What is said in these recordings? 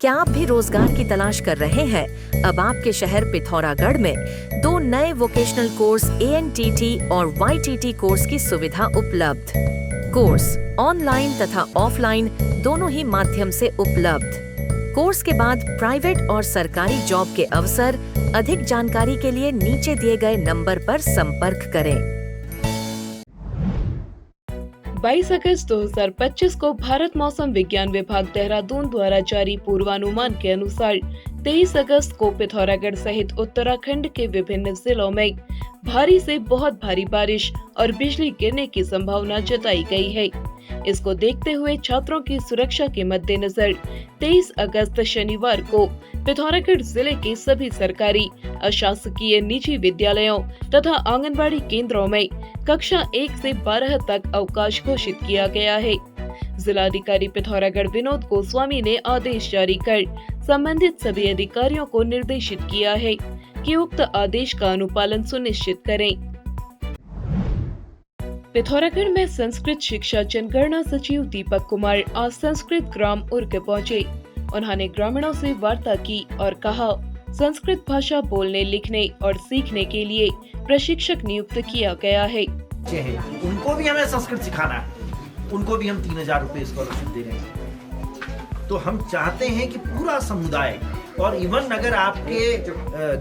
क्या आप भी रोजगार की तलाश कर रहे हैं? अब आपके शहर पिथौरागढ़ में 2 नए वोकेशनल कोर्स ANTT और YTT कोर्स की सुविधा उपलब्ध। कोर्स ऑनलाइन तथा ऑफलाइन दोनों ही माध्यम से उपलब्ध। कोर्स के बाद प्राइवेट और सरकारी जॉब के अवसर। अधिक जानकारी के लिए नीचे दिए गए नंबर पर संपर्क करें। 22 अगस्त 2025 को भारत मौसम विज्ञान विभाग देहरादून द्वारा जारी पूर्वानुमान के अनुसार 23 अगस्त को पिथौरागढ़ सहित उत्तराखंड के विभिन्न जिलों में भारी से बहुत भारी बारिश और बिजली गिरने की संभावना जताई गई है। इसको देखते हुए छात्रों की सुरक्षा के मद्देनजर 23 अगस्त शनिवार को पिथौरागढ़ जिले के सभी सरकारी, अशासकीय निजी विद्यालयों तथा आंगनबाड़ी केंद्रों में कक्षा 1 से 12 तक अवकाश घोषित किया गया है। जिलाधिकारी पिथौरागढ़ विनोद गोस्वामी ने आदेश जारी कर संबंधित सभी अधिकारियों को निर्देशित किया है कि उक्त आदेश का अनुपालन सुनिश्चित करें। पिथौरागढ़ में संस्कृत शिक्षा जनगणना सचिव दीपक कुमार आज संस्कृत ग्राम उर्ग पहुँचे। उन्होंने ग्रामीणों से वार्ता की और कहा, संस्कृत भाषा बोलने, लिखने और सीखने के लिए प्रशिक्षक नियुक्त किया गया है। उनको भी हमें संस्कृत सिखाना है, उनको भी हम 3000 रुपए स्कॉलरशिप दे रहे हैं। तो हम चाहते हैं कि पूरा समुदाय और इवन अगर आपके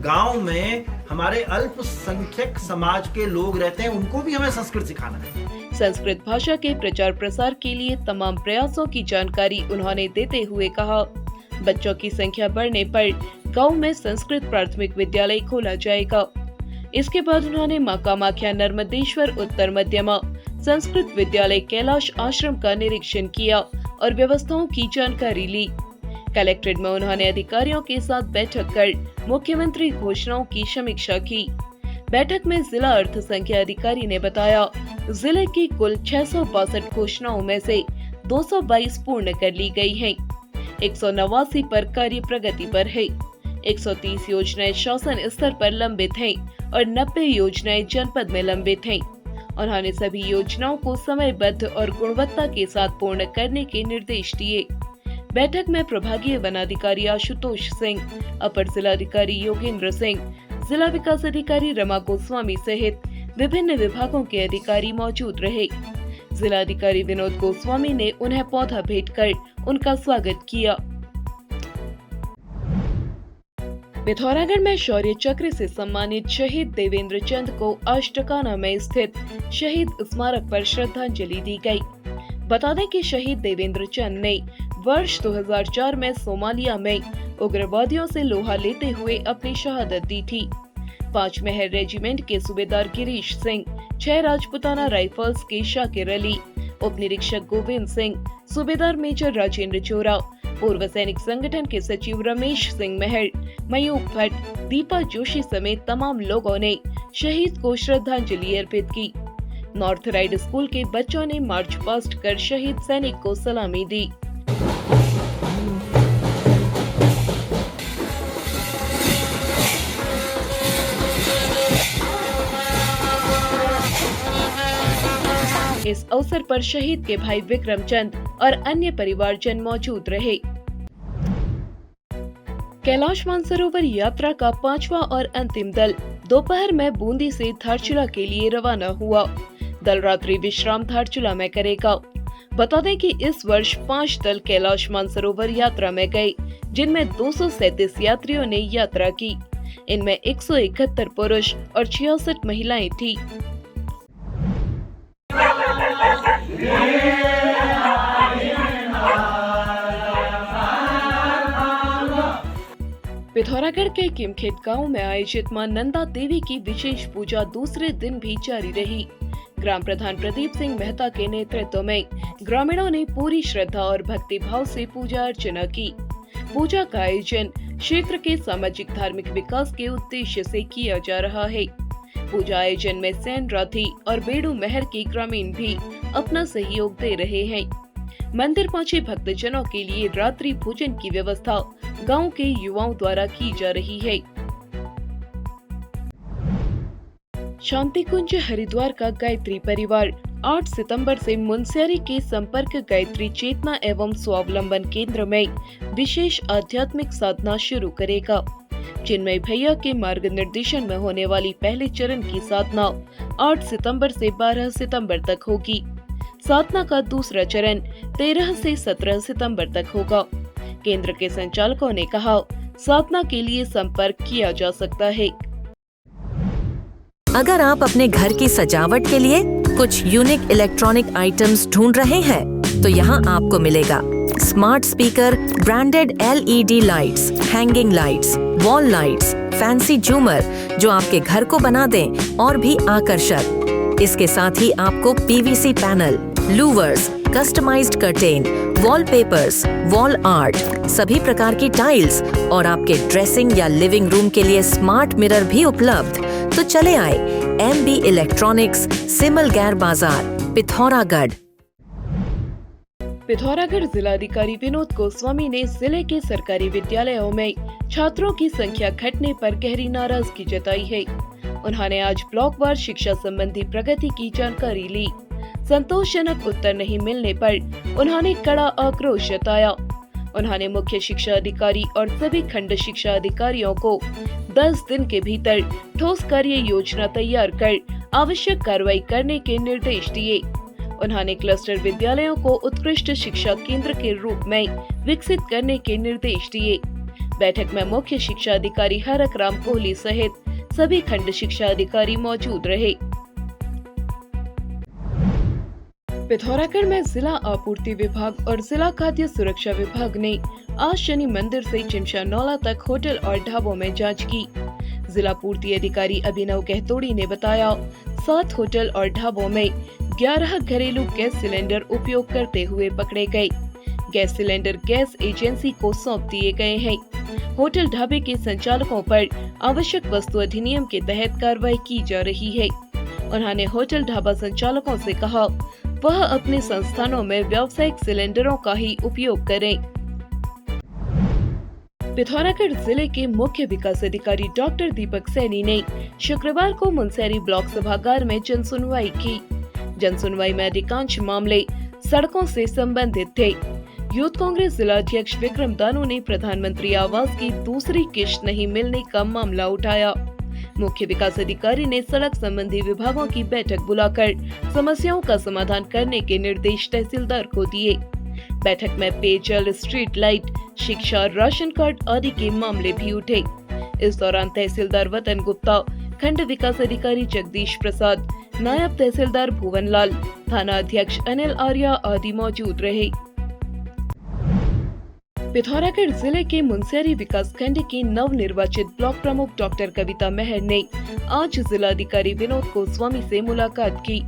गांव में हमारे अल्पसंख्यक समाज के लोग रहते हैं, उनको भी हमें संस्कृत सिखाना है। संस्कृत भाषा के प्रचार प्रसार के लिए तमाम प्रयासों की जानकारी उन्होंने देते हुए कहा, बच्चों की संख्या बढ़ने पर गांव में संस्कृत प्राथमिक विद्यालय खोला जाएगा। इसके बाद उन्होंने मां कामाख्या नर्मदेश्वर उत्तर मध्यमा संस्कृत विद्यालय कैलाश आश्रम का निरीक्षण किया और व्यवस्थाओं की जानकारी ली। कलेक्ट्रेट में उन्होंने अधिकारियों के साथ बैठक कर मुख्यमंत्री घोषणाओं की समीक्षा की। बैठक में जिला अर्थ संख्या अधिकारी ने बताया, जिले की कुल 662 घोषणाओं में से 222 पूर्ण कर ली गई हैं। 189 पर कार्य प्रगति पर है। 130 योजनाएं शासन स्तर पर लंबित हैं और 90 योजनाएं जनपद में लंबित हैं। उन्होंने सभी योजनाओं को समयबद्ध और गुणवत्ता के साथ पूर्ण करने के निर्देश दिए। बैठक में प्रभागीय वनाधिकारी आशुतोष सिंह, अपर जिलाधिकारी योगेंद्र सिंह, जिला विकास अधिकारी रमा गोस्वामी सहित विभिन्न विभागों के अधिकारी मौजूद रहे। जिलाधिकारी विनोद गोस्वामी ने उन्हें पौधा भेंट कर उनका स्वागत किया। पिथौरागढ़ में शौर्य चक्र से सम्मानित शहीद देवेंद्र चंद को आज टकाना में स्थित शहीद स्मारक पर श्रद्धांजलि दी गई। बता दें कि शहीद देवेंद्र चंद ने वर्ष 2004 में सोमालिया में उग्रवादियों से लोहा लेते हुए अपनी शहादत दी थी। 5 मेहर रेजिमेंट के सूबेदार गिरीश सिंह, 6 राजपुताना राइफल्स के शाकिर अली, उप निरीक्षक गोविंद सिंह, सूबेदार मेजर राजेंद्र चोरा, पूर्व सैनिक संगठन के सचिव रमेश सिंह मेहर, मयूख भट्ट, दीपा जोशी समेत तमाम लोगों ने शहीद को श्रद्धांजलि अर्पित की। नॉर्थ राइड स्कूल के बच्चों ने मार्च पास्ट कर शहीद सैनिक को सलामी दी। इस अवसर पर शहीद के भाई विक्रम चंद और अन्य परिवारजन मौजूद रहे। कैलाश मानसरोवर यात्रा का 5वां और अंतिम दल दोपहर में बूंदी से धारचूला के लिए रवाना हुआ। दल रात्रि विश्राम धारचूला में करेगा। बता दें कि इस वर्ष 5 दल कैलाश मानसरोवर यात्रा में गए, जिनमें 237 यात्रियों ने यात्रा की। इनमें 171 पुरुष और 66 महिलाएं थी। पिथौरागढ़ के किमखेत गांव में आयोजित मां नंदा देवी की विशेष पूजा दूसरे दिन भी जारी रही। ग्राम प्रधान प्रदीप सिंह मेहता के नेतृत्व में ग्रामीणों ने पूरी श्रद्धा और भक्ति भाव से पूजा अर्चना की। पूजा का आयोजन क्षेत्र के सामाजिक धार्मिक विकास के उद्देश्य से किया जा रहा है। पूजा आयोजन में सैन राठी और बेड़ू महर के ग्रामीण भी अपना सहयोग दे रहे हैं। मंदिर पहुंचे भक्तजनों के लिए रात्रि भोजन की व्यवस्था गांव के युवाओं द्वारा की जा रही है। शांति कुंज हरिद्वार का गायत्री परिवार 8 सितंबर से मुनस्यारी के संपर्क गायत्री चेतना एवं स्वावलंबन केंद्र में विशेष आध्यात्मिक साधना शुरू करेगा। चिन्मय भैया के मार्गनिर्देशन में होने वाली पहले चरण की साधना 8 सितंबर से 12 सितंबर तक होगी। साधना का दूसरा चरण 13 से 17 सितंबर तक होगा। केंद्र के संचालकों ने कहा, साधना के लिए संपर्क किया जा सकता है। अगर आप अपने घर की सजावट के लिए कुछ यूनिक इलेक्ट्रॉनिक आइटम्स ढूंढ रहे हैं, तो यहाँ आपको मिलेगा smart speaker, branded LED lights, hanging lights, wall lights, fancy झूमर जो आपके घर को बना दें और भी आकर्षक। इसके साथ ही आपको PVC panel, louvres, customised curtain, wallpapers, wall art, सभी प्रकार की टाइल्स और आपके ड्रेसिंग या लिविंग रूम के लिए स्मार्ट मिरर भी उपलब्ध। तो चले आए MB इलेक्ट्रॉनिक्स, सिमल गैर बाजार, पिथौरागढ़। पिथौरागढ़ जिलाधिकारी विनोद गोस्वामी ने जिले के सरकारी विद्यालयों में छात्रों की संख्या घटने पर गहरी नाराजगी जताई है। उन्होंने आज ब्लॉकवार शिक्षा संबंधी प्रगति की जानकारी ली। संतोषजनक उत्तर नहीं मिलने पर उन्होंने कड़ा आक्रोश जताया। उन्होंने मुख्य शिक्षा अधिकारी और सभी खंड शिक्षा अधिकारियों को 10 दिन के भीतर ठोस कार्य योजना तैयार कर आवश्यक कार्रवाई करने के निर्देश दिए। उन्होंने क्लस्टर विद्यालयों को उत्कृष्ट शिक्षा केंद्र के रूप में विकसित करने के निर्देश दिए। बैठक में मुख्य शिक्षा अधिकारी हरक राम कोहली सहित सभी खंड शिक्षा अधिकारी मौजूद रहे। पिथौरागढ़ में जिला आपूर्ति विभाग और जिला खाद्य सुरक्षा विभाग ने आज शनि मंदिर से चिमशानौला तक होटल और ढाबों में जांच की। जिला पूर्ति अधिकारी अभिनव गहतोड़ी ने बताया, 7 होटल और ढाबों में 11 घरेलू गैस सिलेंडर उपयोग करते हुए पकड़े गए। गैस सिलेंडर गैस एजेंसी को सौंप दिए गए हैं। होटल ढाबे के संचालकों पर आवश्यक वस्तु अधिनियम के तहत कार्रवाई की जा रही है। उन्होंने होटल ढाबा संचालकों से कहा, वह अपने संस्थानों में व्यावसायिक सिलेंडरों का ही उपयोग करें। पिथौरागढ़ जिले के मुख्य विकास अधिकारी डॉक्टर दीपक सैनी ने शुक्रवार को मुनस्यारी ब्लॉक सभागार में जनसुनवाई की। जनसुनवाई में अधिकांश मामले सड़कों से संबंधित थे। यूथ कांग्रेस जिला अध्यक्ष विक्रम दानू ने प्रधानमंत्री आवास की दूसरी किश्त नहीं मिलने का मामला उठाया। मुख्य विकास अधिकारी ने सड़क संबंधी विभागों की बैठक बुलाकर समस्याओं का समाधान करने के निर्देश तहसीलदार को दिए। बैठक में पेयजल, स्ट्रीट लाइट, शिक्षा, राशन कार्ड आदि के मामले भी उठे। इस दौरान तहसीलदार वतन गुप्ता, खंड विकास अधिकारी जगदीश प्रसाद, नायब तहसीलदार भुवनलाल, थाना अध्यक्ष अनिल आर्या आदि मौजूद रहे। पिथौरागढ़ जिले के मुनस्यारी विकास खंड की नव निर्वाचित ब्लॉक प्रमुख डॉक्टर कविता मेहर ने आज जिलाधिकारी विनोद गोस्वामी से मुलाकात की।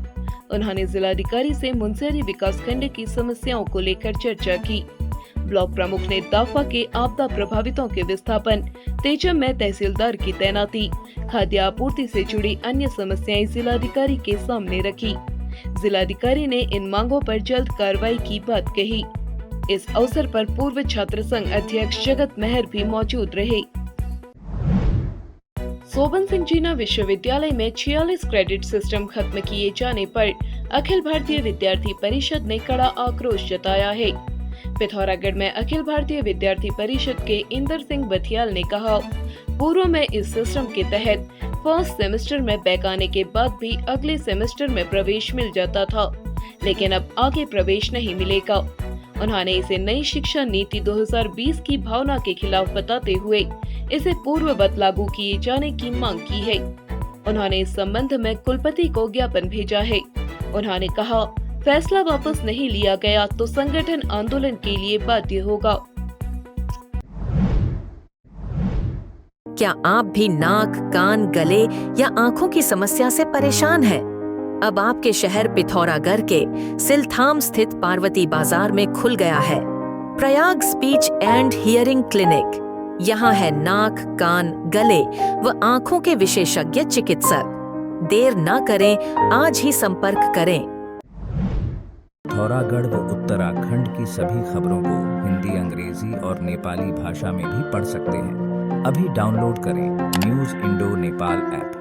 उन्होंने जिलाधिकारी से मुनस्यारी विकास खंड की समस्याओं को लेकर चर्चा की। ब्लॉक प्रमुख ने दाफा के आपदा प्रभावितों के विस्थापन, तेजम में तहसीलदार की तैनाती, खाद्य आपूर्ति से जुड़ी अन्य समस्याएं जिलाधिकारी के सामने रखी। जिलाधिकारी ने इन मांगों पर जल्द कार्रवाई की बात कही। इस अवसर पर पूर्व छात्र संघ अध्यक्ष जगत मेहर भी मौजूद रहे। सोबन सिंह जीना विश्वविद्यालय में 46 क्रेडिट सिस्टम खत्म किए जाने पर अखिल भारतीय विद्यार्थी परिषद ने कड़ा आक्रोश जताया है। पिथौरागढ़ में अखिल भारतीय विद्यार्थी परिषद के इंदर सिंह बथियाल ने कहा, पूर्व में इस सिस्टम के तहत फर्स्ट सेमेस्टर में बैक आने के बाद भी अगले सेमेस्टर में प्रवेश मिल जाता था, लेकिन अब आगे प्रवेश नहीं मिलेगा। उन्होंने इसे नई शिक्षा नीति 2020 की भावना के खिलाफ बताते हुए इसे पूर्ववत लागू किए जाने की मांग की है। उन्होंने इस संबंध में कुलपति को ज्ञापन भेजा है। उन्होंने कहा, फैसला वापस नहीं लिया गया तो संगठन आंदोलन के लिए बाध्य होगा। क्या आप भी नाक, कान, गले या आंखों की समस्या से परेशान हैं? अब आपके शहर पिथौरागढ़ के सिलथाम स्थित पार्वती बाजार में खुल गया है Prayag speech and hearing clinic. यहाँ है नाक, कान, गले व आंखों के विशेषज्ञ चिकित्सक। देर न करें, आज ही संपर्क करें। पिथौरागढ़ व उत्तराखंड की सभी खबरों को हिंदी, अंग्रेजी और नेपाली भाषा में भी पढ़ सकते हैं। अभी डाउनलोड करें न्यूज़ इंडो नेपाल ऐप।